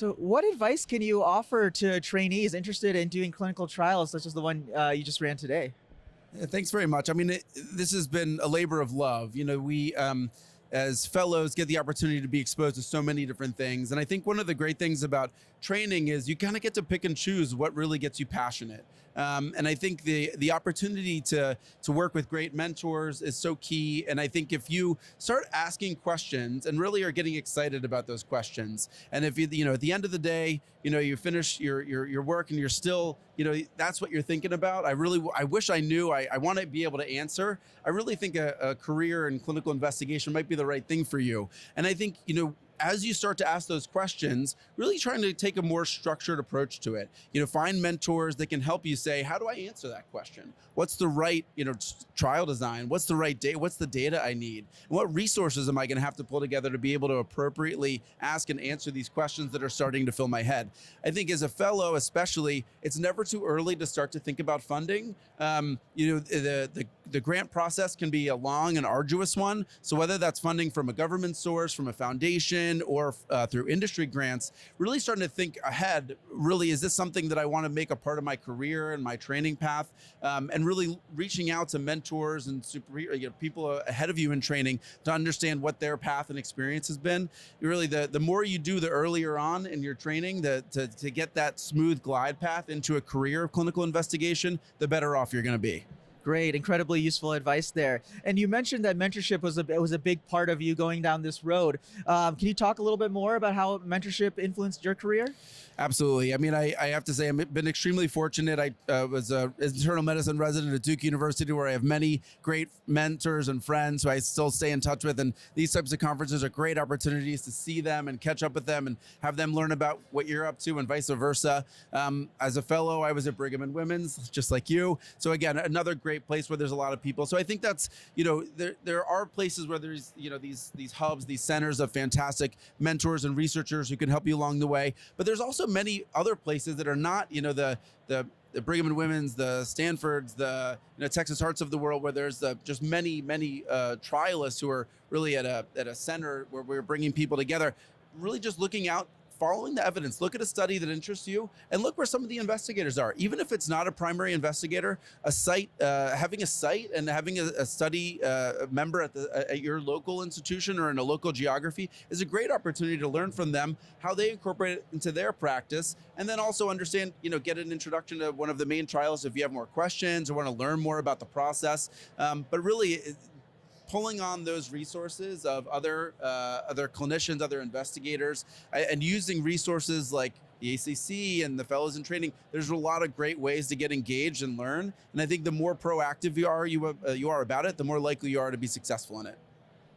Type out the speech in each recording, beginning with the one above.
So what advice can you offer to trainees interested in doing clinical trials such as the one you just ran today? Yeah, thanks very much. I mean, this has been a labor of love. We, as fellows, get the opportunity to be exposed to so many different things. And I think one of the great things about training is you kind of get to pick and choose what really gets you passionate. And I think the opportunity to work with great mentors is so key. And I think if you start asking questions and really are getting excited about those questions, and if you at the end of the day, you finish your work and you're still, that's what you're thinking about. I wish I knew. I want to be able to answer. I really think a career in clinical investigation might be the right thing for you. And I think, as you start to ask those questions, really trying to take a more structured approach to it. Find mentors that can help you say, how do I answer that question? What's the right, trial design? What's the right data? What's the data I need? And what resources am I going to have to pull together to be able to appropriately ask and answer these questions that are starting to fill my head? I think as a fellow, especially, it's never too early to start to think about funding. The grant process can be a long and arduous one. So whether that's funding from a government source, from a foundation, or through industry grants, really starting to think ahead, really, is this something that I want to make a part of my career and my training path? And really reaching out to mentors and people ahead of you in training to understand what their path and experience has been. Really, the more you do the earlier on in your training, to get that smooth glide path into a career of clinical investigation, the better off you're going to be. Great, incredibly useful advice there. And you mentioned that mentorship was a big part of you going down this road. Can you talk a little bit more about how mentorship influenced your career? Absolutely. I mean, I have to say I've been extremely fortunate. I was an internal medicine resident at Duke University, where I have many great mentors and friends who I still stay in touch with. And these types of conferences are great opportunities to see them and catch up with them and have them learn about what you're up to and vice versa. As a fellow, I was at Brigham and Women's, just like you. So again, another great place where there's a lot of people. So I think that's, there are places where there's, these hubs, these centers of fantastic mentors and researchers who can help you along the way. But there's also many other places that are not, the Brigham and Women's, the Stanfords, the Texas Hearts of the world, where there's just many trialists who are really at a center where we're bringing people together, really just looking out, following the evidence. Look at a study that interests you and look where some of the investigators are. Even if it's not a primary investigator, a site, having a site and having a study member at your local institution or in a local geography is a great opportunity to learn from them how they incorporate it into their practice, and then also understand, get an introduction to one of the main trials if you have more questions or want to learn more about the process. But really, pulling on those resources of other clinicians, other investigators, and using resources like the ACC and the fellows in training. There's a lot of great ways to get engaged and learn. And I think the more proactive you are about it, the more likely you are to be successful in it.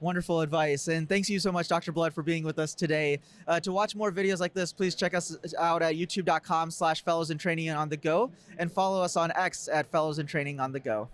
Wonderful advice. And thanks you so much, Dr. Blood, for being with us today. To watch more videos like this, please check us out at youtube.com/fellowsintrainingOnTheGo and follow us on X at Fellows in Training on the Go.